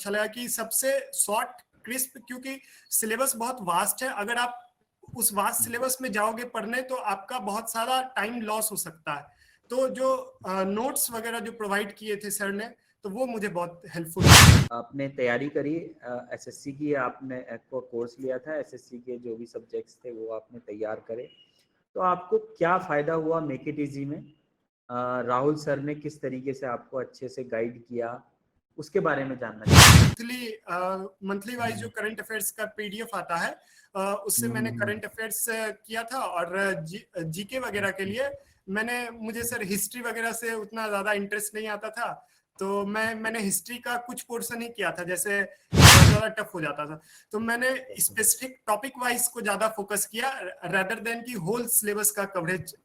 अच्छा लगा कि सबसे शॉर्ट क्रिस्प, क्योंकि सिलेबस बहुत वास्ट है। अगर आप उस वास्ट सिलेबस में जाओगे पढ़ने तो आपका बहुत सारा टाइम लॉस हो सकता है। तो जो नोट्स वगैरह जो प्रोवाइड किए थे सर ने, तो वो मुझे बहुत हेल्पफुल। आपने तैयारी करी एसएससी की, आपने को कोर्स लिया था एसएससी के, जो भी सब्जेक्ट्स थे वो आपने तैयार करे, तो आपको क्या फ़ायदा हुआ मेक इट ईजी में? राहुल सर ने किस तरीके से आपको अच्छे से गाइड किया, उसके बारे में जानना चाहिए। मंथली वाइज जो करंट अफेयर्स का पीडीएफ आता है, उससे मैंने करंट अफेयर्स किया था। और जीके वगैरह के लिए मुझे सर हिस्ट्री वगैरह से उतना ज्यादा इंटरेस्ट नहीं आता था, तो मैंने हिस्ट्री का कुछ पोर्शन ही किया था, जैसे ज्यादा टफ हो जाता था। तो मैंने स्पेसिफिक टॉपिक वाइज को ज्यादा फोकस किया रेदर देन की होल सिलेबस का कवरेज,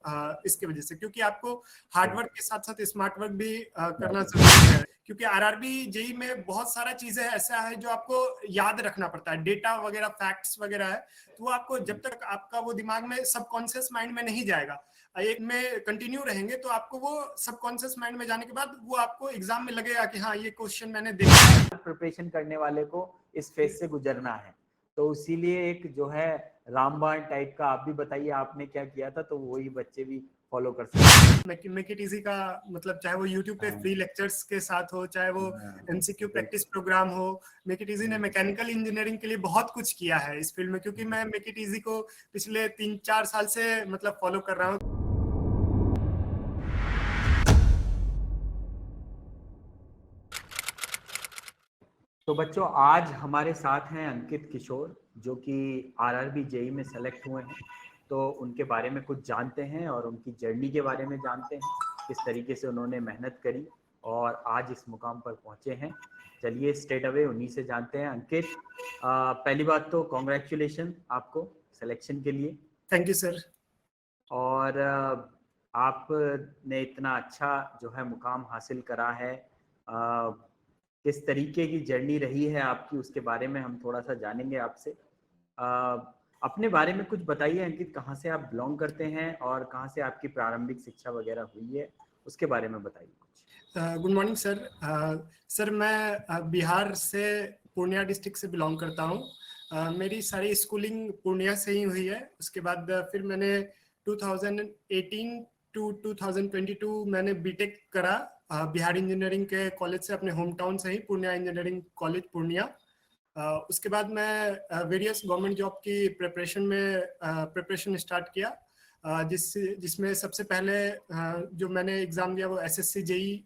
इसकी वजह से, क्योंकि आपको हार्डवर्क के साथ साथ स्मार्ट वर्क भी करना जरूरी है। क्योंकि आरआरबी जेई में बहुत सारा चीजें ऐसा है जो आपको याद रखना पड़ता है, डेटा वगैरह, फैक्ट्स वगैरह है, तो आपको जब तक आपका वो दिमाग में सबकॉन्शियस माइंड में नहीं जाएगा, एक में कंटिन्यू रहेंगे, तो आपको वो सबकॉन्शियस माइंड में जाने के बाद वो आपको एग्जाम में लगेगा कि हाँ ये क्वेश्चन मैंने देखा है। प्रिपरेशन करने वाले को इस फेज से गुजरना है, तो इसीलिए एक जो है रामबाण टाइप का आप भी बताइए आपने क्या किया था, तो वही बच्चे भी फॉलो कर सकते। मेक इट इजी का मतलब चाहे वो यूट्यूब पे फ्री लेक्चर्स के साथ हो, चाहे वो एमसीक्यू प्रैक्टिस प्रोग्राम हो, मेक इट इजी ने मैकेनिकल इंजीनियरिंग के लिए बहुत कुछ किया है इस फील्ड में, क्योंकि मैं मेक इट इजी को पिछले 3-4 साल से मतलब फॉलो कर रहा हूँ। तो बच्चों, आज हमारे साथ हैं अंकित किशोर, जो कि आरआरबी जेई में सेलेक्ट हुए हैं, तो उनके बारे में कुछ जानते हैं और उनकी जर्नी के बारे में जानते हैं, किस तरीके से उन्होंने मेहनत करी और आज इस मुकाम पर पहुंचे हैं। चलिए स्ट्रेट अवे उन्हीं से जानते हैं। अंकित, पहली बात तो कॉन्ग्रेचुलेशन आपको सिलेक्शन के लिए। Thank you sir. और आपने इतना अच्छा जो है मुकाम हासिल करा है, किस तरीके की जर्नी रही है आपकी, उसके बारे में हम थोड़ा सा जानेंगे आपसे। अपने बारे में कुछ बताइए अंकित, कहाँ से आप बिलोंग करते हैं और कहाँ से आपकी प्रारंभिक शिक्षा वगैरह हुई है, उसके बारे में बताइए कुछ। Good morning sir. सर मैं बिहार से पूर्णिया डिस्ट्रिक्ट से बिलोंग करता हूँ। मेरी सारी स्कूलिंग पूर्णिया से ही हुई है। उसके बाद फिर मैंने 2018 टू 2022 मैंने बीटेक करा बिहार इंजीनियरिंग के कॉलेज से, अपने होम टाउन से ही, पूर्णिया इंजीनियरिंग कॉलेज पूर्णिया। उसके बाद मैं वेरियस गवर्नमेंट जॉब की प्रिपरेशन स्टार्ट किया, जिसमें सबसे पहले जो मैंने एग्जाम दिया वो एसएससी जेई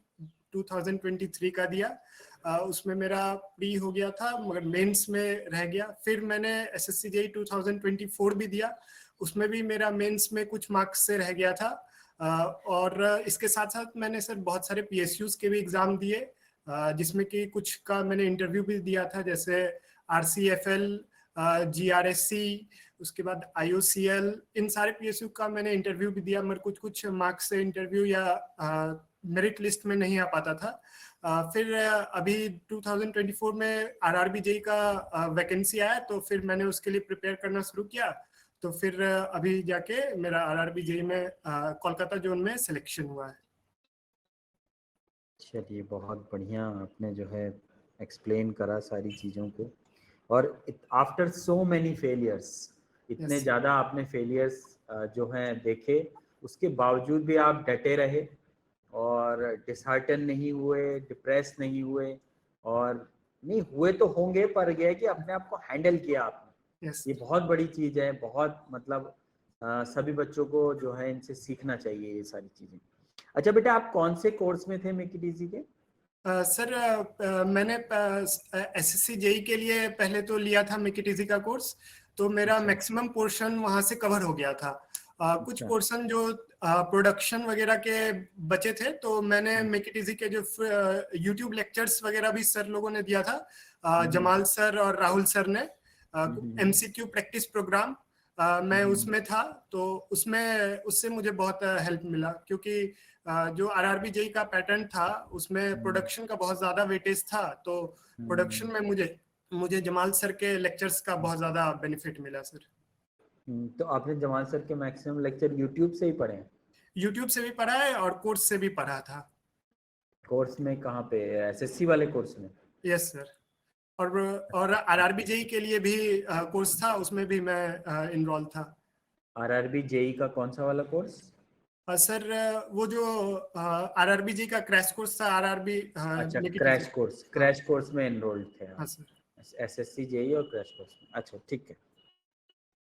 2023 का दिया। उसमें मेरा प्री हो गया था मगर मेंस में रह गया। फिर मैंने एसएससी जेई 2024 भी दिया, उसमें भी मेरा मेंस में कुछ मार्क्स से रह गया था। और इसके साथ साथ मैंने सर बहुत सारे पीएसयूज के भी एग्जाम दिए, जिसमें कि कुछ का मैंने इंटरव्यू भी दिया था, जैसे आरसीएफएल, जीआरएससी, उसके बाद आईओसीएल, इन सारे पीएसयू का मैंने इंटरव्यू भी दिया, मगर कुछ कुछ मार्क्स से इंटरव्यू या मेरिट लिस्ट में नहीं आ पाता था। फिर अभी 2024 में आरआरबी जेई का वैकेंसी आया, तो फिर मैंने उसके लिए प्रिपेयर करना शुरू किया। तो फिर अभी जाके मेरा आरआरबी जेई में कोलकाता जोन में सिलेक्शन हुआ है। चलिए, बहुत बढ़िया आपने जो है एक्सप्लेन करा सारी चीज़ों को। और आफ्टर सो मैनी फेलियर्स, इतने ज़्यादा आपने फेलियर्स जो हैं देखे, उसके बावजूद भी आप डटे रहे और डिसहार्टन नहीं हुए, डिप्रेस नहीं हुए, और नहीं हुए तो होंगे, पर यह है कि अपने आप को हैंडल किया आपने। ये बहुत बड़ी चीज़ है, बहुत मतलब सभी बच्चों को जो है इनसे सीखना चाहिए ये सारी चीज़ें। अच्छा बेटा, आप कौन से कोर्स में थे मेक इट इजी के? सर मैंने एसएससी जेई के लिए पहले तो लिया था मेक इट इजी का कोर्स, तो मेरा मैक्सिमम पोर्शन वहां से कवर हो गया था। कुछ पोर्शन जो प्रोडक्शन वगैरह के बचे थे, तो मैंने मेक इट इजी के जो यूट्यूब लेक्चर्स वगैरह भी सर लोगों ने दिया था, जमाल सर और राहुल सर ने, एमसीक्यू प्रैक्टिस प्रोग्राम, मैं उसमें था। तो उससे मुझे बहुत हेल्प मिला, क्योंकि जो आरआरबी जेई का पैटर्न था उसमें प्रोडक्शन का बहुत ज्यादा वेटेज था, तो प्रोडक्शन में मुझे जमाल सर के लेक्चर्स का बहुत ज्यादा बेनिफिट मिला सर। तो आपने जमाल सर के मैक्सिमम लेक्चर यूट्यूब से ही पढ़े हैं? यूट्यूब से भी पढ़ा है और कोर्स से भी पढ़ा था। कोर्स में कहाँ पे, एसएससी वाले कोर्स में? Yes sir. और आरआरबी जेई के लिए भी कोर्स था, उसमें भी मैं इनरोल था। आरआरबी जेई का कौन सा वाला कोर्स? सर वो जो आरआरबी जी का क्रैश कोर्स था, आरआरबी अच्छा, नेकेटिव। हाँ क्रैश कोर्स में एनरोल्ड थे हाँ आप? सर। एसएससी जेई और क्रैश कोर्स में, अच्छा ठीक है।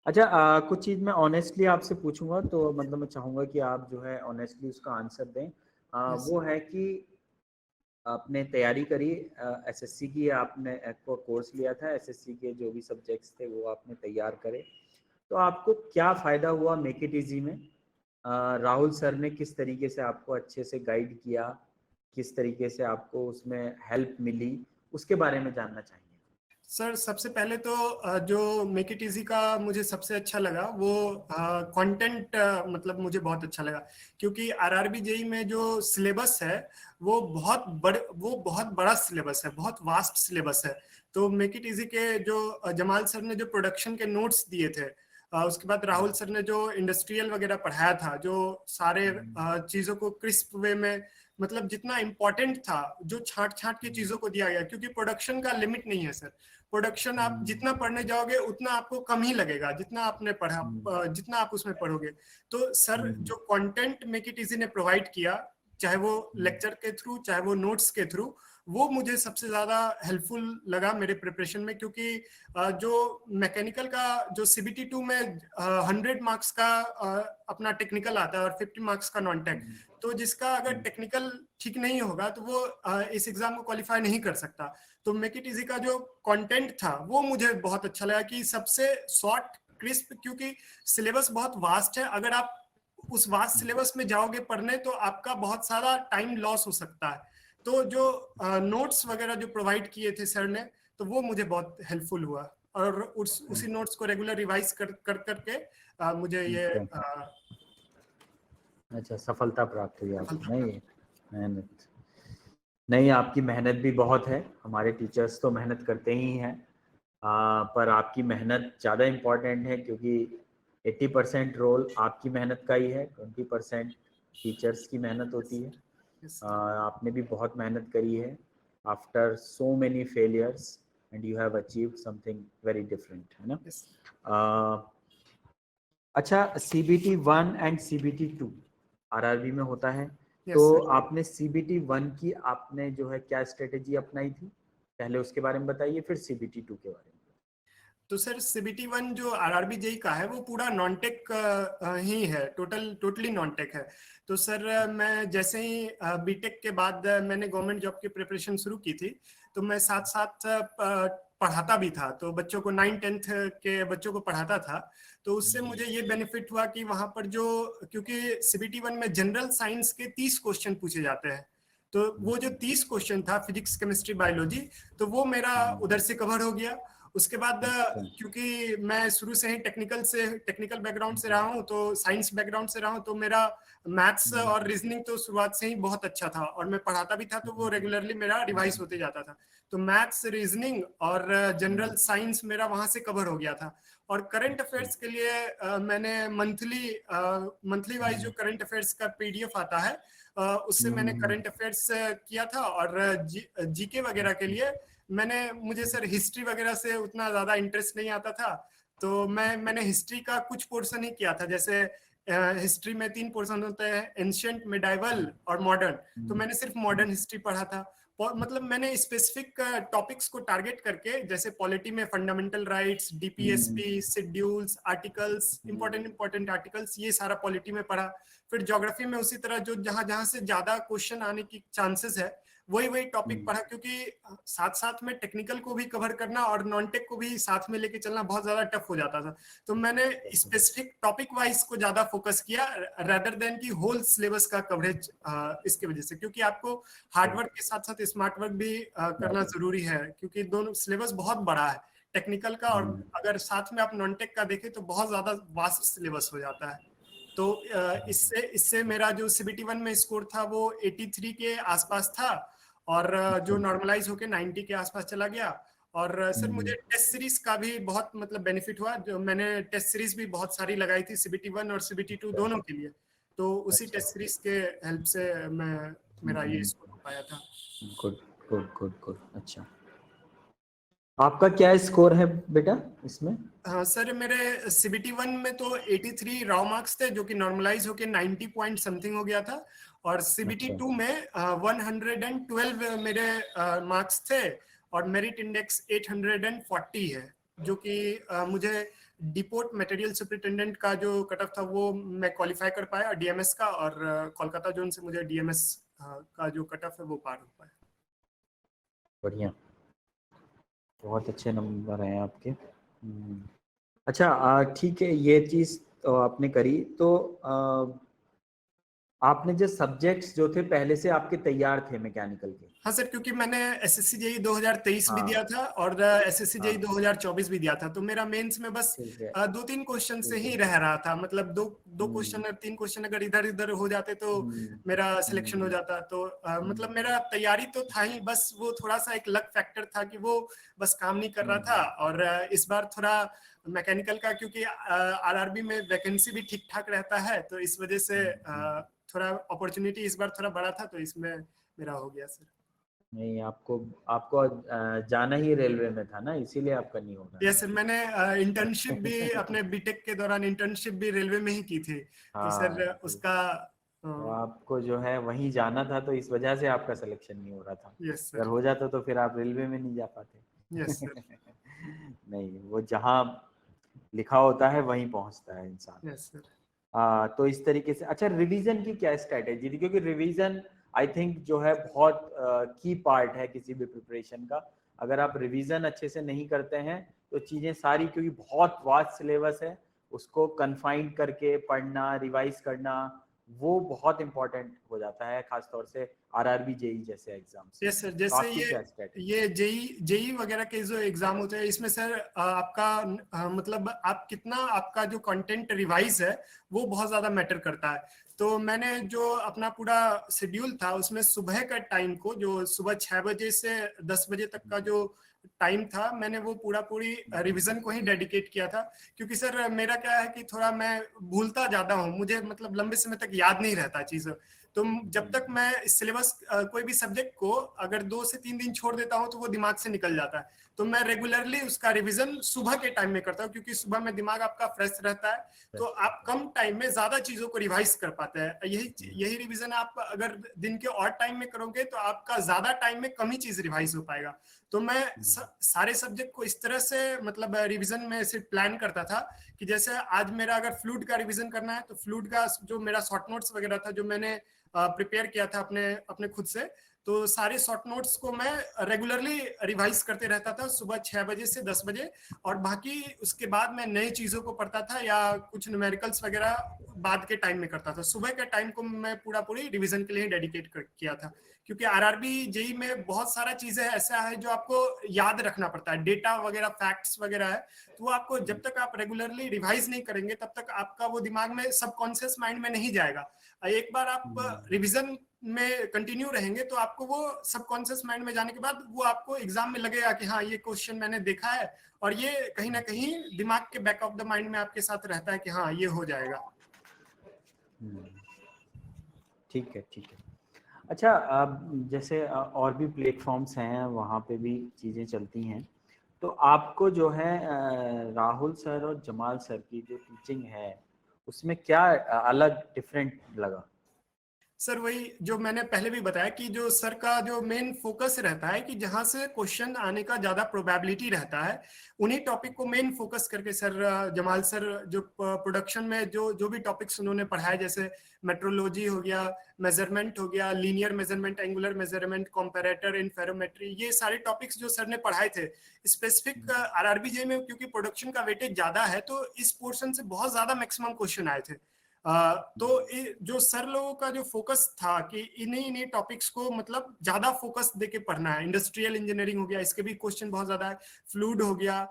अच्छा, कुछ चीज़ मैं ऑनेस्टली आपसे पूछूंगा, तो मतलब मैं चाहूंगा कि आप जो है ऑनेस्टली उसका आंसर दें। यस। वो है कि आपने तैयारी करी एसएससी की, आपने को कोर्स लिया था एसएससी के, जो भी सब्जेक्ट्स थे वो आपने तैयार करे, तो आपको क्या फ़ायदा हुआ मेक इट इजी में? राहुल सर ने किस तरीके से आपको अच्छे से गाइड किया, किस तरीके से आपको उसमें हेल्प मिली, उसके बारे में जानना चाहेंगे। सर सबसे पहले तो जो मेक इट इजी का मुझे सबसे अच्छा लगा वो कंटेंट, मतलब मुझे बहुत अच्छा लगा, क्योंकि आरआरबी जेई में जो सिलेबस है वो बहुत बड़ा सिलेबस है, बहुत वास्ट सिलेबस है। तो मेक इट इजी के जो जमाल सर ने जो प्रोडक्शन के नोट्स दिए थे, उसके बाद राहुल सर ने जो इंडस्ट्रियल वगैरह पढ़ाया था, जो सारे चीजों को क्रिस्प वे में, मतलब जितना इम्पोर्टेंट था, जो छांट छांट की चीजों को दिया गया, क्योंकि प्रोडक्शन का लिमिट नहीं है सर। प्रोडक्शन आप जितना पढ़ने जाओगे उतना आपको कम ही लगेगा, जितना आपने पढ़ा, जितना आप उसमें पढ़ोगे। तो सर जो कंटेंट मेक इट इजी ने प्रोवाइड किया, चाहे वो लेक्चर के थ्रू, चाहे वो नोट्स के थ्रू, वो मुझे सबसे ज्यादा हेल्पफुल लगा मेरे प्रिपरेशन में। क्योंकि जो मैकेनिकल का जो सीबीटी 2 में 100 मार्क्स का अपना टेक्निकल आता है और 50 मार्क्स का नॉन टेक, तो जिसका अगर टेक्निकल ठीक नहीं होगा तो वो इस एग्जाम को क्वालिफाई नहीं कर सकता। तो मेक इट इजी का जो कंटेंट था वो मुझे बहुत अच्छा लगा, कि सबसे शॉर्ट क्रिस्प, क्योंकि सिलेबस बहुत वास्ट है। अगर आप उस वास्ट सिलेबस में जाओगे पढ़ने तो आपका बहुत सारा टाइम लॉस हो सकता है। तो जो नोट्स वगैरह जो प्रोवाइड किए थे सर ने, तो वो मुझे बहुत हेल्पफुल हुआ, और उसी नोट्स को रेगुलर रिवाइज कर कर करके मुझे ये अच्छा, सफलता प्राप्त हुई आपको? सफलता नहीं, प्राप्त। मेहनत नहीं, आपकी मेहनत भी बहुत है। हमारे टीचर्स तो मेहनत करते ही हैं, पर आपकी मेहनत ज़्यादा इम्पॉर्टेंट है, क्योंकि 80% रोल आपकी मेहनत का ही है, 20% टीचर्स की मेहनत होती है। यस आपने भी बहुत मेहनत करी है। After so many failures and you have achieved something very different, है ना? यस अच्छा, CBT 1 एंड CBT 2 आरआरबी में होता है, तो यस सर। आपने CBT 1 की आपने जो है क्या स्ट्रेटेजी अपनाई थी, पहले उसके बारे में बताइए, फिर CBT 2 के बारे में। तो सर सीबीटी 1 जो आरआरबी जेई का है वो पूरा नॉन टेक ही है, टोटली नॉन टेक है। तो सर मैं जैसे ही बीटेक के बाद मैंने गवर्नमेंट जॉब की प्रिपरेशन शुरू की थी, तो मैं साथ साथ पढ़ाता भी था, तो बच्चों को 9-10 के बच्चों को पढ़ाता था। तो उससे मुझे ये बेनिफिट हुआ कि वहां पर जो, क्योंकि सीबीटी 1 में जनरल साइंस के 30 क्वेश्चन पूछे जाते हैं, तो वो जो 30 क्वेश्चन था फिजिक्स केमिस्ट्री बायोलॉजी, तो वो मेरा उधर से कवर हो गया। उसके बाद अच्छा। क्योंकि मैं शुरू से ही टेक्निकल बैकग्राउंड से रहा हूँ, तो साइंस बैकग्राउंड से रहा हूँ, तो मेरा मैथ्स और रीजनिंग तो शुरुआत से ही बहुत अच्छा था, और मैं पढ़ाता भी था, तो वो रेगुलरली मेरा रिवाइज होते जाता था। तो मैथ्स, रीजनिंग और जनरल साइंस मेरा वहां से कवर हो गया था। और करंट अफेयर्स के लिए मैंने मंथली वाइज जो करंट अफेयर्स का पीडीएफ आता है, उससे मैंने करंट अफेयर्स किया था। और जीके वगैरह के लिए मुझे सर हिस्ट्री वगैरह से उतना ज्यादा इंटरेस्ट नहीं आता था, तो मैंने हिस्ट्री का कुछ पोर्शन ही किया था। जैसे हिस्ट्री में 3 पोर्शन होते हैं, एंशिएंट, मिडाइवल और मॉडर्न। तो मैंने सिर्फ मॉडर्न हिस्ट्री पढ़ा था। और मतलब मैंने स्पेसिफिक टॉपिक्स को टारगेट करके, जैसे पॉलिटी में fundamental rights, DPSP, schedules, articles, important articles, ये सारा पॉलिटी में पढ़ा। फिर ज्योग्राफी में उसी तरह, जो जहां जहां से ज्यादा क्वेश्चन आने की चांसेस है, वही टॉपिक पढ़ा। क्योंकि साथ साथ में टेक्निकल को भी कवर करना और नॉन टेक को भी साथ में लेके चलना बहुत ज्यादा टफ हो जाता था। तो मैंने स्पेसिफिक टॉपिक वाइज को ज्यादा फोकस किया, रेदर देन की होल सिलेबस का कवरेज। इसके वजह से, क्योंकि आपको हार्डवर्क के साथ साथ स्मार्ट वर्क भी करना जरूरी है, क्योंकि दोनों सिलेबस बहुत बड़ा है टेक्निकल का, और अगर साथ में आप नॉन टेक का देखें तो बहुत ज्यादा वास्ट सिलेबस हो जाता है। तो इससे इससे मेरा जो सीबीटी 1 में स्कोर था वो 83 के आसपास था, और जो नॉर्मलाइज होके 90 के आसपास चला गया। और सर मुझे टेस्ट सीरीज का भी बहुत मतलब बेनिफिट हुआ, जो मैंने टेस्ट सीरीज भी बहुत सारी लगाई थी सीबीटी 1 और सीबीटी 2 दोनों के लिए। तो उसी अच्छा, टेस्ट सीरीज के हेल्प से मेरा ये स्कोर हो पाया था। गुड गुड गुड गुड, अच्छा। आपका क्या स्कोर है बेटा इसमें? हाँ सर, मेरे CBT 1 में तो 83 रॉ मार्क्स थे, जो कि नॉर्मलाइज होके 90 पॉइंट समथिंग हो गया था, और CBT अच्छा। 2 में 112 मेरे मार्क्स थे, और मेरिट इंडेक्स 840 है, जो कि मुझे डिपोर्ट मटेरियल सुपरिटेंडेंट का जो कट ऑफ था वो मैं क्वालिफाई कर पाया DMS का, और कोलकाता जोन से मुझे DMS का जो कट ऑफ है वो पार हो पाया। बढ़िया, बहुत अच्छे नंबर हैं आपके। अच्छा, ठीक है, ये चीज़ तो आपने करी, तो आपने जो सब्जेक्ट्स जो थे पहले से आपके तैयार थे मैकेनिकल के? हाँ सर, क्योंकि मैंने SSC JEE 2023 भी दिया हाँ था, और SSC JEE हाँ, 2024 भी दिया था, तो मेरा मेंस में बस ठीक है 2-3 क्वेश्चन से ठीक ही है। रह रहा था, मतलब दो हम्म, क्वेश्चन 3 क्वेश्चन अगर इधर उधर हो जाते तो हम्म, मेरा सिलेक्शन हो हम्म, जाता। तो मतलब हम्म, मेरा तैयारी तो था ही, बस वो थोड़ा सा एक लक फैक्टर था कि वो बस काम नहीं कर रहा था। और इस बार थोड़ा मैकेनिकल का, क्योंकि RRB में वैकेंसी भी ठीक ठाक रहता है, तो इस वजह से थोड़ा अपॉर्चुनिटी इस बार थोड़ा बड़ा था, तो इसमें मेरा हो गया सर। नहीं, आपको आपको जाना ही रेलवे में था ना, इसीलिए आपका नहीं हो रहा यस सर, मैंने इंटर्नशिप भी अपने बीटेक के दौरान इंटर्नशिप भी रेलवे में ही की थी, तो सर हाँ, उसका तो आपको जो है वहीं जाना था, तो इस वजह से आपका सिलेक्शन नहीं हो रहा था। यस अगर सर। हो जाता तो फिर आप रेलवे में नहीं जा यस पाते। सर। नहीं, वो जहाँ लिखा होता है वहीं पहुंचता है इंसान। Yes sir. तो इस तरीके से। अच्छा, रिवीजन की क्या स्ट्रैटेजी थी? क्योंकि रिवीजन आई थिंक जो है बहुत की पार्ट है किसी भी प्रिपरेशन का। अगर आप रिवीजन अच्छे से नहीं करते हैं तो चीज़ें सारी, क्योंकि बहुत वास्ट सिलेबस है, उसको कन्फाइंड करके पढ़ना, रिवाइज करना, वो बहुत इंपॉर्टेंट हो जाता है, खासतौर से RRB JEE जैसे एग्जाम्स में। यस सर, तो जैसे आपकी क्या स्ट्रैटेजी? ये जेई वगैरह के जो एग्जाम होते हैं, इसमें सर आपका मतलब आप कितना, आपका जो कंटेंट रिवाइज है वो बहुत ज्यादा मैटर करता है। तो मैंने जो अपना पूरा शेड्यूल था उसमें सुबह का टाइम को, जो सुबह 6 बजे से 10 बजे तक का जो टाइम था, मैंने वो पूरी रिवीजन को ही डेडिकेट किया था। क्योंकि सर मेरा क्या है कि थोड़ा मैं भूलता ज्यादा हूँ, मुझे मतलब लंबे समय तक याद नहीं रहता चीजें। तो जब तक मैं सिलेबस कोई भी सब्जेक्ट को अगर 2 से 3 दिन छोड़ देता हूं तो वो दिमाग से निकल जाता है। तो मैं रेगुलरली उसका रिवीजन सुबह के टाइम में करता हूं, क्योंकि सुबह में दिमाग आपका फ्रेश रहता है, तो आप कम टाइम में ज्यादा चीजों को रिवाइज कर पाते हैं। यही रिवीजन आप अगर दिन के और टाइम में करोगे तो आपका ज्यादा टाइम में कम ही चीज रिवाइज हो पाएगा। तो मैं सारे सब्जेक्ट को इस तरह से मतलब रिवीजन में सिर्फ प्लान करता था कि जैसे आज मेरा अगर फ्लूइड का रिवीजन करना है तो फ्लूइड का जो मेरा शॉर्ट नोट्स वगैरह था जो मैंने प्रिपेयर किया था अपने अपने खुद से, तो सारे शॉर्ट नोट्स को मैं रेगुलरली रिवाइज करते रहता था सुबह 6 बजे से 10 बजे। और बाकी उसके बाद मैं नई चीजों को पढ़ता था या कुछ न्यूमेरिकल्स वगैरह बाद के टाइम में करता था। सुबह के टाइम को मैं पूरी रिवीजन के लिए डेडिकेट किया था, क्योंकि RRB JEE में बहुत सारा चीजें ऐसा है जो आपको याद रखना पड़ता है, डेटा वगैरह फैक्ट्स वगैरह है, तो वो आपको जब तक आप रेगुलरली रिवाइज नहीं करेंगे तब तक आपका वो दिमाग में सबकॉन्शियस माइंड में नहीं जाएगा। एक बार आप रिवीजन में कंटिन्यू रहेंगे तो आपको वो सबकॉन्शियस माइंड में जाने के बाद वो आपको एग्जाम में लगेगा कि हाँ ये क्वेश्चन मैंने देखा है, और ये कहीं ना कहीं दिमाग के बैक ऑफ द माइंड में आपके साथ रहता है कि हाँ ये हो जाएगा। ठीक है ठीक है। अच्छा, अब जैसे और भी प्लेटफॉर्म्स हैं, वहाँ पे भी चीज़ें चलती हैं, तो आपको जो है राहुल सर और जमाल सर की जो टीचिंग है उसमें क्या अलग डिफरेंट लगा? सर वही जो मैंने पहले भी बताया कि जो सर का जो मेन फोकस रहता है कि जहां से क्वेश्चन आने का ज्यादा प्रोबेबिलिटी रहता है, उन्हीं टॉपिक को मेन फोकस करके सर जमाल सर जो प्रोडक्शन में जो जो भी टॉपिक्स उन्होंने पढ़ाए, जैसे मेट्रोलॉजी हो गया, मेजरमेंट हो गया, linear measurement, angular measurement, comparator, interferometry, ये सारे टॉपिक्स जो सर ने पढ़ाए थे स्पेसिफिक RRB JEE में, क्योंकि प्रोडक्शन का वेटेज ज्यादा है तो इस पोर्शन से बहुत ज्यादा मैक्सिमम क्वेश्चन आए थे। तो जो सर लोगों का जो फोकस था कि इन्हीं इन्हीं टॉपिक्स को मतलब ज्यादा फोकस देके पढ़ना है। इंडस्ट्रियल इंजीनियरिंग हो गया, इसके भी क्वेश्चन बहुत ज्यादा है, फ्लूइड हो गया,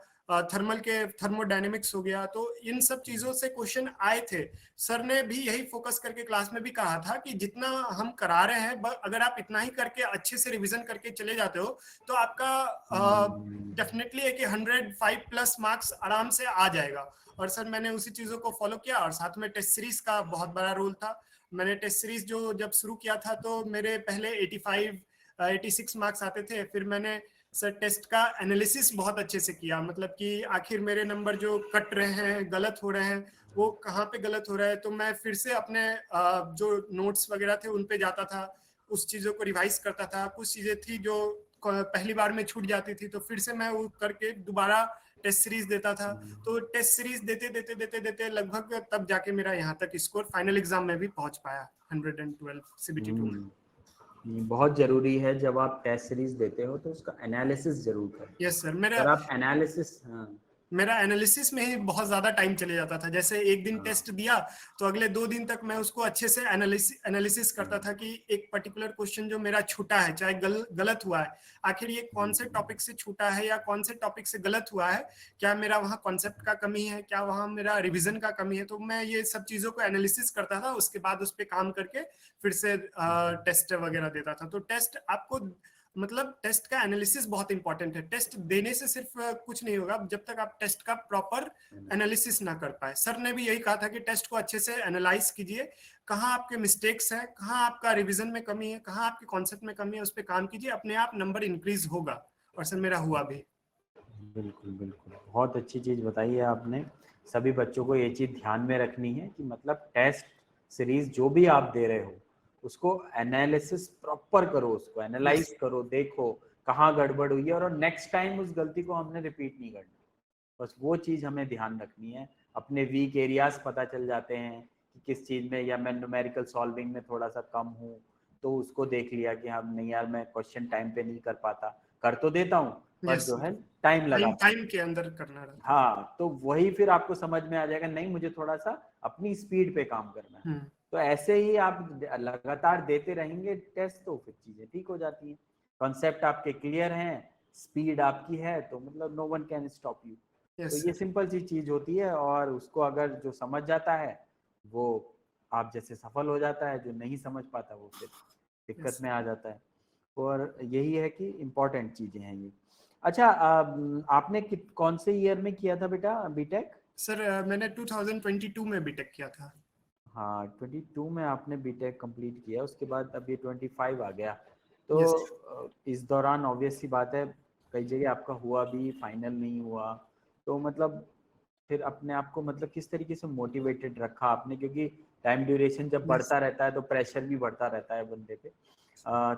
थर्मल के थर्मोडायनेमिक्स हो गया, तो इन सब चीजों से क्वेश्चन आए थे। सर ने भी यही फोकस करके क्लास में भी कहा था कि जितना हम करा रहे हैं अगर आप इतना ही करके अच्छे से रिवीजन करके चले जाते हो तो आपका डेफिनेटली है कि 105+ मार्क्स आराम से आ जाएगा। और सर मैंने उसी चीजों को फॉलो किया, और साथ में टेस्ट सीरीज का बहुत बड़ा रोल था। मैंने टेस्ट सीरीज जो जब शुरू किया था तो मेरे पहले 85 86 मार्क्स आते थे, फिर मैंने सर टेस्ट का एनालिसिस बहुत अच्छे से किया, मतलब कि आखिर मेरे नंबर जो कट रहे हैं, गलत हो रहे हैं, वो कहाँ पे गलत हो रहा है, तो मैं फिर से अपने जो नोट्स वगैरह थे उन पे जाता था, उस चीजों को रिवाइज करता था। कुछ चीजें थी जो पहली बार में छूट जाती थी, तो फिर से मैं वो करके दोबारा टेस्ट सीरीज देता था। तो टेस्ट सीरीज देते देते देते देते लगभग तब जाके मेरा यहाँ तक स्कोर फाइनल एग्जाम में भी पहुंच पाया 112 CBT 2 में। बहुत जरूरी है जब आप टेस्ट सीरीज देते हो तो उसका एनालिसिस जरूर करें। यस सर, अगर आप एनालिसिस मेरा एनालिसिस में ही बहुत ज्यादा टाइम चले जाता था। जैसे एक दिन टेस्ट दिया तो अगले 2 दिन तक मैं उसको अच्छे से एनालिसिस करता था कि एक पर्टिकुलर क्वेश्चन जो मेरा छूटा है, चाहे गलत हुआ है, आखिर ये कौन से टॉपिक से छूटा है या कौन से टॉपिक से गलत हुआ है, क्या मेरा वहाँ कॉन्सेप्ट का कमी है, क्या वहाँ मेरा रिविजन का कमी है। तो मैं ये सब चीजों को एनालिसिस करता था, उसके बाद उस पर काम करके फिर से टेस्ट वगैरह देता था। तो टेस्ट आपको, मतलब टेस्ट का एनालिसिस बहुत इंपॉर्टेंट है। टेस्ट देने से सिर्फ कुछ नहीं होगा जब तक आप टेस्ट का प्रॉपर एनालिसिस ना कर पाए। सर ने भी यही कहा था कि टेस्ट को अच्छे से एनालाइज कीजिए, कहाँ आपके मिस्टेक्स हैं, कहाँ आपका रिवीजन में कमी है, कहाँ आपके कॉन्सेप्ट में कमी है, उस पर काम कीजिए, अपने आप नंबर इंक्रीज होगा। और सर मेरा हुआ भी। बिल्कुल बिल्कुल, बहुत अच्छी चीज बताई है आपने। सभी बच्चों को ये चीज ध्यान में रखनी है कि मतलब टेस्ट सीरीज जो भी आप दे रहे हो उसको एनालिसिस प्रॉपर करो, उसको एनालाइज करो, देखो कहाँ गड़बड़ हुई है और नेक्स्ट टाइम उस गलती को हमने रिपीट नहीं करना। बस वो चीज हमें ध्यान रखनी है। अपने वीक एरियाज पता चल जाते हैं कि किस चीज में, या मैं न्यूमेरिकल सॉल्विंग में थोड़ा सा कम हूँ तो उसको देख लिया कि हाँ नहीं यार मैं क्वेश्चन टाइम पे नहीं कर पाता, कर तो देता हूँ पर जो है टाइम लगा, टाइम के अंदर करना रहता है। हाँ, तो वही फिर आपको समझ में आ जाएगा, नहीं मुझे थोड़ा सा अपनी स्पीड पे काम करना है। तो ऐसे ही आप लगातार देते रहेंगे टेस्ट तो फिर चीजें ठीक हो जाती हैं। कॉन्सेप्ट आपके क्लियर हैं, स्पीड आपकी है, तो मतलब no one can stop you. तो ये सिंपल सी चीज होती है और उसको अगर जो समझ जाता है वो आप जैसे सफल हो जाता है, जो नहीं समझ पाता वो फिर दिक्कत में आ जाता है। और यही है कि इम्पोर्टेंट चीजें हैं ये। अच्छा, आपने कौन से ईयर में किया था बेटा बीटेक? सर मैंने 2022 में बीटेक किया था। हाँ, 22 में आपने बीटेक कंप्लीट किया, उसके बाद अब ये 25 आ गया। तो इस दौरान ऑब्वियस सी बात है कई जगह आपका हुआ भी, फाइनल नहीं हुआ, तो मतलब फिर अपने आप को मतलब किस तरीके से मोटिवेटेड रखा आपने? क्योंकि टाइम ड्यूरेशन जब बढ़ता रहता है तो प्रेशर भी बढ़ता रहता है बंदे पे।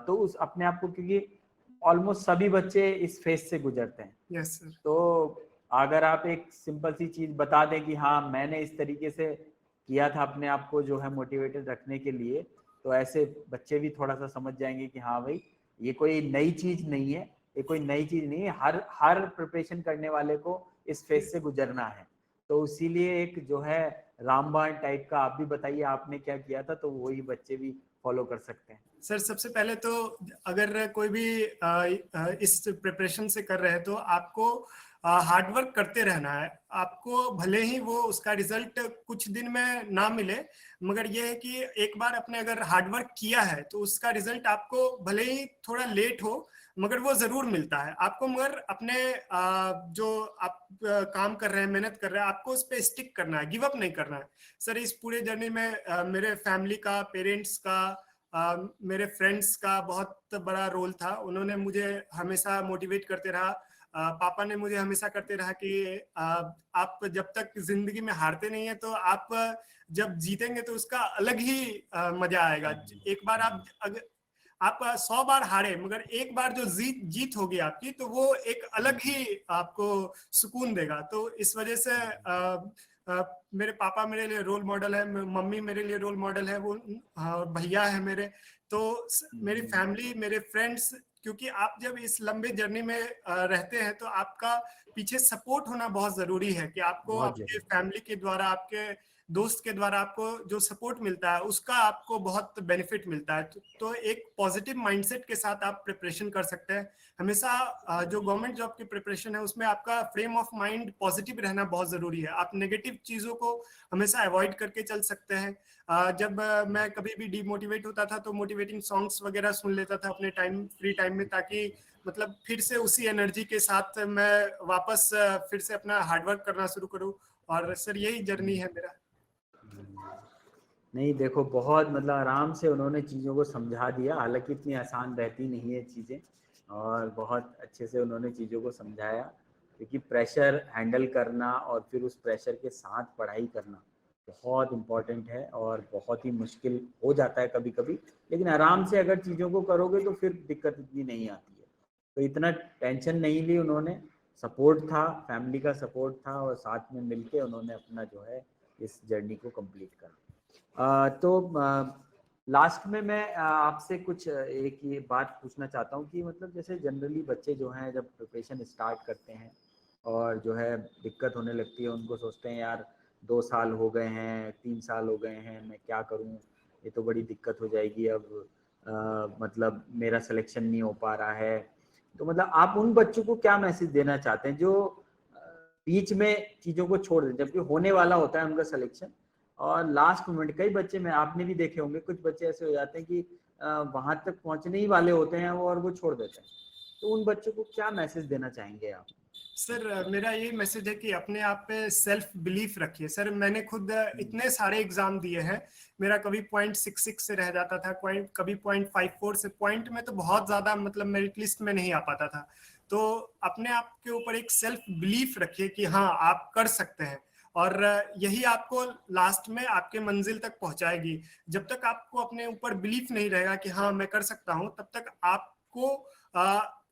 तो उस अपने आप को, क्योंकि ऑलमोस्ट सभी बच्चे इस फेज से गुजरते हैं, यस सर। तो अगर आप एक सिंपल सी चीज बता दें कि हाँ मैंने इस तरीके से किया था अपने आप को जो है मोटिवेटेड रखने के लिए, तो ऐसे बच्चे भी थोड़ा सा समझ जाएंगे कि हाँ भाई ये कोई नई चीज नहीं है, ये कोई नई चीज नहीं है, हर प्रिपरेशन करने वाले को इस फेज से गुजरना है। तो इसीलिए एक जो है रामबाण टाइप का आप भी बताइए आपने क्या किया था, तो वही बच्चे भी फॉलो कर सकते हैं। सर सबसे पहले तो अगर कोई भी इस प्रिपरेशन से कर रहे हैं तो आपको हार्डवर्क करते रहना है। आपको भले ही वो उसका रिजल्ट कुछ दिन में ना मिले, मगर ये है कि एक बार आपने अगर हार्डवर्क किया है तो उसका रिजल्ट आपको भले ही थोड़ा लेट हो मगर वो जरूर मिलता है आपको। मगर अपने जो आप काम कर रहे हैं, मेहनत कर रहे हैं, आपको उस पर स्टिक करना है, गिव अप नहीं करना है। सर इस पूरे जर्नी में मेरे फैमिली का, पेरेंट्स का, मेरे फ्रेंड्स का बहुत बड़ा रोल था। उन्होंने मुझे हमेशा मोटिवेट करते रहा। पापा ने मुझे हमेशा करते रहा कि आप जब तक जिंदगी में हारते नहीं है तो आप जब जीतेंगे तो उसका अलग ही मजा आएगा। एक बार आप 100 बार हारे मगर एक बार जो जीत होगी आपकी तो वो एक अलग ही आपको सुकून देगा। तो इस वजह से मेरे पापा मेरे लिए रोल मॉडल है, मम्मी मेरे लिए रोल मॉडल है, वो भैया है मेरे। तो मेरी फैमिली, मेरे फ्रेंड्स, क्योंकि आप जब इस लंबे जर्नी में रहते हैं तो आपका पीछे सपोर्ट होना बहुत जरूरी है कि आपको आपके फैमिली के द्वारा, आपके दोस्त के द्वारा आपको जो सपोर्ट मिलता है उसका आपको बहुत बेनिफिट मिलता है। तो एक पॉजिटिव माइंडसेट के साथ आप प्रिपरेशन कर सकते हैं। हमेशा जो गवर्नमेंट जॉब की प्रिपरेशन है उसमें आपका फ्रेम ऑफ माइंड पॉजिटिव रहना बहुत जरूरी है। आप नेगेटिव चीजों को हमेशा अवॉइड करके चल सकते हैं। जब मैं कभी भी डिमोटिवेट होता था तो मोटिवेटिंग सॉन्ग्स वगैरह सुन लेता था अपने फ्री टाइम में, ताकि मतलब फिर से उसी एनर्जी के साथ मैं वापस फिर से अपना हार्डवर्क करना शुरू करूं। और सर यही जर्नी है मेरा। नहीं देखो, बहुत मतलब आराम से उन्होंने चीज़ों को समझा दिया, हालांकि इतनी आसान रहती नहीं है चीज़ें, और बहुत अच्छे से उन्होंने चीज़ों को समझाया, क्योंकि प्रेशर हैंडल करना और फिर उस प्रेशर के साथ पढ़ाई करना बहुत इम्पॉर्टेंट है और बहुत ही मुश्किल हो जाता है कभी कभी, लेकिन आराम से अगर चीज़ों को करोगे तो फिर दिक्कत इतनी नहीं आती है। तो इतना टेंशन नहीं ली उन्होंने, सपोर्ट था, फैमिली का सपोर्ट था और साथ में मिलके उन्होंने अपना जो है इस जर्नी को कंप्लीट करा। तो लास्ट में मैं आपसे कुछ एक ये बात पूछना चाहता हूँ कि मतलब जैसे जनरली बच्चे जो हैं जब प्रिपरेशन स्टार्ट करते हैं और जो है दिक्कत होने लगती है, उनको सोचते हैं यार 2 साल हो गए हैं, 3 साल हो गए हैं, मैं क्या करूँ, ये तो बड़ी दिक्कत हो जाएगी अब, मतलब मेरा सिलेक्शन नहीं हो पा रहा है। तो मतलब आप उन बच्चों को क्या मैसेज देना चाहते हैं जो बीच में चीज़ों को छोड़ दें जबकि होने वाला होता है उनका सिलेक्शन, और लास्ट मोमेंट कई बच्चे में आपने भी देखे होंगे, कुछ बच्चे ऐसे हो जाते हैं कि वहां तक पहुंचने ही वाले होते हैं वो और वो छोड़ देते हैं। तो उन बच्चों को क्या मैसेज देना चाहेंगे आप? सर मेरा ये मैसेज है कि अपने आप पे सेल्फ बिलीफ रखिए। सर मैंने खुद इतने सारे एग्जाम दिए हैं, मेरा कभी 0.66 से रह जाता था, कभी 0.54 से, पॉइंट में तो बहुत ज्यादा मतलब मेरिट लिस्ट में नहीं आ पाता था। तो अपने आप के ऊपर एक सेल्फ बिलीफ रखिए कि हाँ आप कर सकते हैं, और यही आपको लास्ट में आपके मंजिल तक पहुंचाएगी। जब तक आपको अपने ऊपर बिलीफ नहीं रहेगा कि हाँ मैं कर सकता हूं, तब तक आपको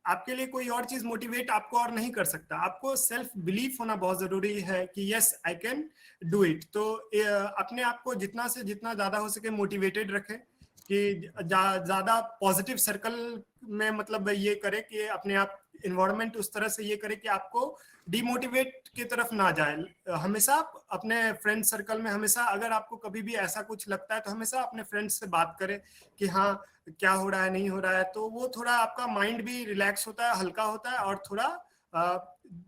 आपके लिए कोई और चीज मोटिवेट आपको और नहीं कर सकता। आपको सेल्फ बिलीफ होना बहुत जरूरी है कि yes I can do it. तो अपने आप को जितना से जितना ज्यादा हो सके मोटिवेटेड रखें, कि ज्यादा पॉजिटिव सर्कल में मतलब ये करे कि अपने आप इन्वायरमेंट उस तरह से ये करे कि आपको डिमोटिवेट की तरफ ना जाए। हमेशा अपने फ्रेंड सर्कल में, हमेशा अगर आपको कभी भी ऐसा कुछ लगता है तो हमेशा अपने फ्रेंड्स से बात करें कि हाँ क्या हो रहा है, नहीं हो रहा है। तो वो थोड़ा आपका माइंड भी रिलैक्स होता है, हल्का होता है, और थोड़ा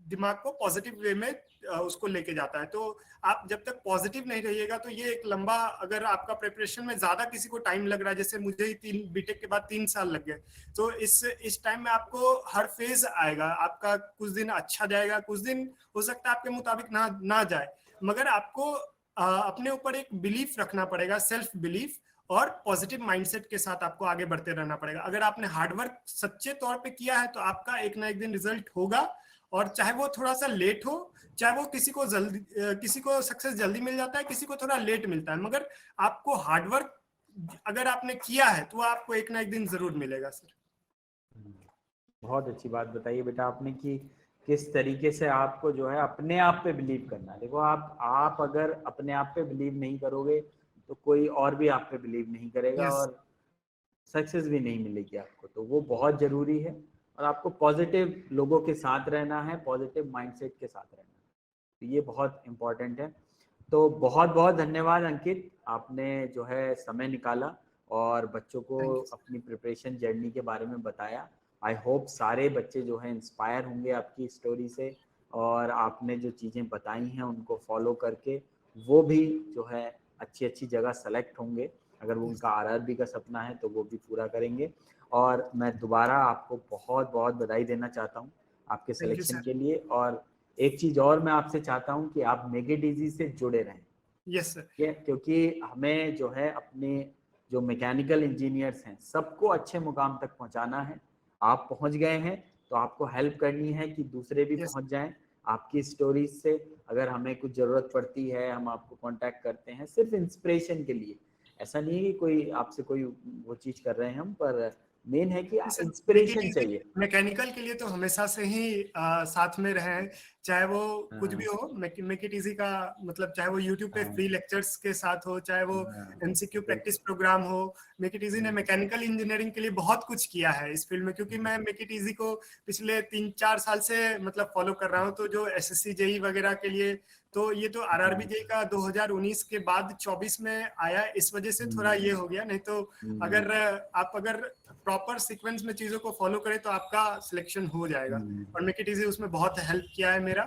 दिमाग को पॉजिटिव वे में उसको लेके जाता है। तो आप जब तक पॉजिटिव नहीं रहिएगा तो ये एक लंबा, अगर आपका प्रिपरेशन में ज्यादा किसी को टाइम लग रहा है, जैसे मुझे ही बीटेक के बाद 3 साल लग गए, तो इस टाइम में आपको हर फेज आएगा। आपका कुछ दिन अच्छा जाएगा, कुछ दिन हो सकता है आपके मुताबिक ना जाए, मगर आपको अपने ऊपर एक बिलीफ रखना पड़ेगा, सेल्फ बिलीफ, और पॉजिटिव माइंडसेट के साथ आपको आगे बढ़ते रहना पड़ेगा। अगर आपने हार्डवर्क सच्चे तौर पे किया है तो आपका एक ना एक दिन रिजल्ट होगा, और चाहे वो थोड़ा सा लेट हो, चाहे वो किसी को सक्सेस जल्दी मिल जाता है, किसी को थोड़ा लेट मिलता है, मगर आपको हार्डवर्क अगर आपने किया है तो आपको एक ना एक दिन जरूर मिलेगा। सर बहुत अच्छी बात बताइए बेटा आपने कि किस तरीके से आपको जो है अपने आप पे बिलीव करना है। देखो आप अगर अपने आप पे बिलीव नहीं करोगे तो कोई और भी आप पे बिलीव नहीं करेगा यस और सक्सेस भी नहीं मिलेगी आपको। तो वो बहुत ज़रूरी है, और आपको पॉजिटिव लोगों के साथ रहना है, पॉजिटिव माइंडसेट के साथ रहना है, तो ये बहुत इम्पोर्टेंट है। तो बहुत बहुत धन्यवाद अंकित, आपने जो है समय निकाला और बच्चों को थैंक यू। अपनी प्रिपरेशन जर्नी के बारे में बताया। आई होप सारे बच्चे जो हैं इंस्पायर होंगे आपकी स्टोरी से, और आपने जो चीज़ें बताई हैं उनको फॉलो करके वो भी जो है अच्छी अच्छी जगह सेलेक्ट होंगे। अगर वो उनका आरआरबी का सपना है तो वो भी पूरा करेंगे। और मैं दोबारा आपको बहुत बहुत बधाई देना चाहता हूँ आपके थैंक यू सिलेक्शन सर। के लिए। और एक चीज़ और मैं आपसे चाहता हूँ कि आप मेक इट इजी से जुड़े रहें, यस सर। क्योंकि हमें जो है अपने जो मैकेनिकल इंजीनियर्स हैं सबको अच्छे मुकाम तक पहुंचाना है। आप पहुंच गए हैं तो आपको हेल्प करनी है कि दूसरे भी यस पहुंच जाएं आपकी स्टोरीज से। अगर हमें कुछ ज़रूरत पड़ती है हम आपको कांटेक्ट करते हैं सिर्फ इंस्पिरेशन के लिए। ऐसा नहीं है कि कोई आपसे कोई वो चीज़ कर रहे हैं हम, पर मेन है कि sir make it inspiration easy चाहिए। मैकेनिकल के लिए तो हमेशा से ही साथ में रहे हैं, चाहे वो कुछ भी हाँ, हो। मेक इट इजी का मतलब चाहे वो यूट्यूब पे हाँ, फ्री लेक्चर्स के साथ हो, चाहे वो हाँ, एमसीक्यू प्रैक्टिस बिल्कुल। प्रोग्राम हो। मेक इट इजी ने मैकेनिकल इंजीनियरिंग के लिए बहुत कुछ किया है इस फील्ड में, क्योंकि मैं मेक इट इजी को पिछले 3-4 साल से मतलब फॉलो कर रहा हूँ। तो जो एसएससी जेई वगैरह के लिए, तो ये तो आरआरबी जेई का 2019 के बाद 24 में आया, इस वजह से थोड़ा ये हो गया। नहीं तो अगर आप प्रॉपर सीक्वेंस में चीजों को फॉलो करें तो आपका सिलेक्शन हो जाएगा। और मेक इट इजी उसमें बहुत हेल्प किया है मेरा,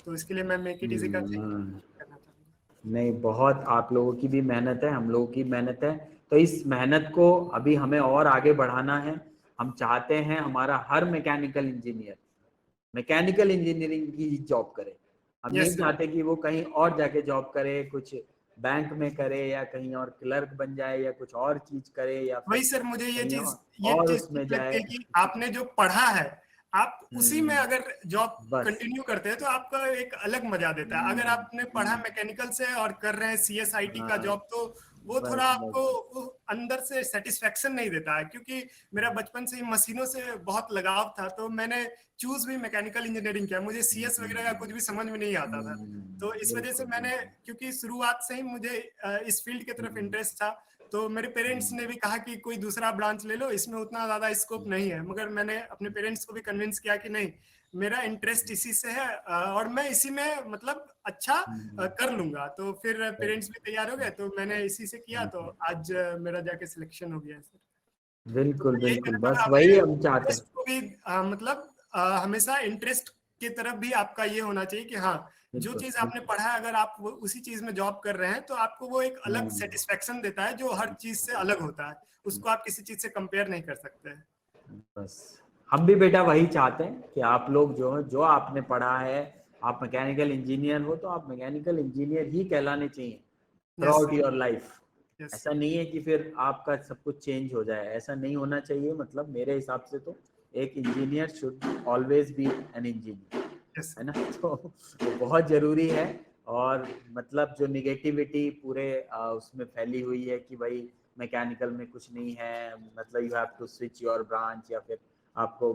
तो इसके लिए मैं मेक इट इजी का थैंक यू करना चाहूंगा। नहीं, बहुत आप लोगों की भी मेहनत है, हम लोगों की मेहनत है। तो इस मेहनत को अभी हमें और आगे बढ़ाना है। हम चाहते हैं हमारा हर मैकेनिकल इंजीनियर मैकेनिकल इंजीनियरिंग की जॉब करे। हम यस नहीं सर। चाहते कि वो कहीं और जाके जॉब करे, कुछ बैंक में करे या कहीं और क्लर्क बन जाए या कुछ और चीज करे या वही सर, मुझे ये कहीं और उसमें लगती है जाए। कि आपने जो पढ़ा है आप उसी में अगर जॉब बस कंटिन्यू करते हैं तो आपका एक अलग मजा देता है। अगर आपने पढ़ा मैकेनिकल से और कर रहे हैं CSIT का हाँ, जॉब, तो वो बस थोड़ा बस आपको वो अंदर से सेटिस्फेक्शन नहीं देता है। क्योंकि मेरा बचपन से ही मशीनों से बहुत लगाव था, तो मैंने चूज भी मैकेनिकल इंजीनियरिंग किया। मुझे CS वगैरह का कुछ भी समझ में नहीं आता था, तो इस वजह से बिल्कुल मैंने, बिल्कुल। क्योंकि शुरुआत से ही मुझे इस फील्ड की तरफ इंटरेस्ट था, तो मेरे पेरेंट्स ने भी कहा कि कोई दूसरा ब्रांच ले लो, इसमें उतना ज्यादा स्कोप नहीं है। मगर मैंने अपने पेरेंट्स को भी कन्विंस किया कि नहीं, मेरा इंटरेस्ट इसी से है और मैं इसी में मतलब अच्छा कर लूंगा। तो फिर पेरेंट्स भी तैयार हो गए, तो मैंने इसी से किया, तो आज मेरा जाके सिलेक्शन हो गया सर। तो बिल्कुल यही बिल्कुल, कहना बस था, अपने वही हम चाहते हैं। इंटरेस्ट को भी मतलब हमेशा इंटरेस्ट की तरफ भी आपका ये होना चाहिए कि हाँ, जो बिल्कुल चीज आपने बिल्कुल। पढ़ा है, अगर आप उसी चीज में जॉब कर रहे हैं तो आपको वो एक अलग हाँ, सेटिस्फेक्शन देता है, जो हर चीज से अलग होता है। उसको आप किसी चीज से कंपेयर नहीं कर सकते। बस हम भी बेटा वही चाहते हैं कि आप लोग जो आपने पढ़ा है, आप मैकेनिकल इंजीनियर हो तो आप मैकेनिकल इंजीनियर ही कहलाने चाहिए through yes out sir, your life. Yes ऐसा नहीं है कि फिर आपका सब कुछ चेंज हो जाए, ऐसा नहीं होना चाहिए। मतलब मेरे हिसाब से तो एक engineer should always be an engineer, yes है सर। ना। तो वो बहुत जरूरी है। और मतलब जो निगेटिविटी पूरे उसमें फैली हुई है कि भाई मैकेनिकल में कुछ नहीं है, मतलब you have to switch your branch या फिर आपको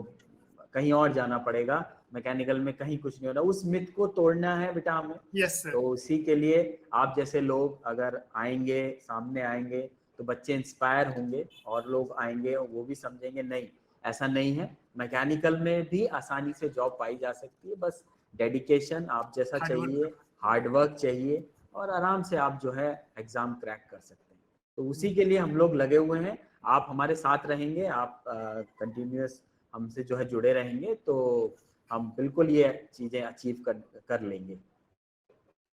कहीं और जाना पड़ेगा, मैकेनिकल में कहीं कुछ नहीं होना, उस मिथ को तोड़ना है बेटा हमें। Yes sir. तो उसी के लिए आप जैसे लोग अगर आएंगे, सामने आएंगे, तो बच्चे इंस्पायर होंगे और लोग आएंगे और वो भी समझेंगे नहीं ऐसा नहीं है, मैकेनिकल में भी आसानी से जॉब पाई जा सकती है। बस डेडिकेशन आप जैसा हार्ड वर्क। चाहिए, हार्ड वर्क चाहिए, और आराम से आप जो है एग्जाम क्रैक कर सकते हैं। तो उसी के लिए हम लोग लगे हुए हैं। आप हमारे साथ रहेंगे, आप कंटिन्यूअस हमसे जो है जुड़े रहेंगे, तो हम बिल्कुल ये चीजें अचीव कर लेंगे।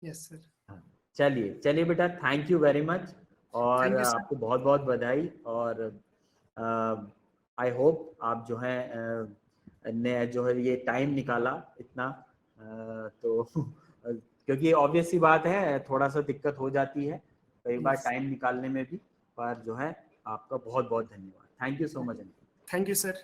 Yes sir. हाँ, चलिए चलिए बेटा, थैंक यू वेरी मच, और थैंक यू सर। आपको बहुत बहुत बधाई। और आई होप आप जो है ने जो है ये टाइम निकाला इतना, तो क्योंकि ऑब्वियस सी बात है थोड़ा सा दिक्कत हो जाती है कई बार यस, टाइम निकालने में भी, पर जो है आपका बहुत बहुत धन्यवाद। Thank you so much. Thank you sir.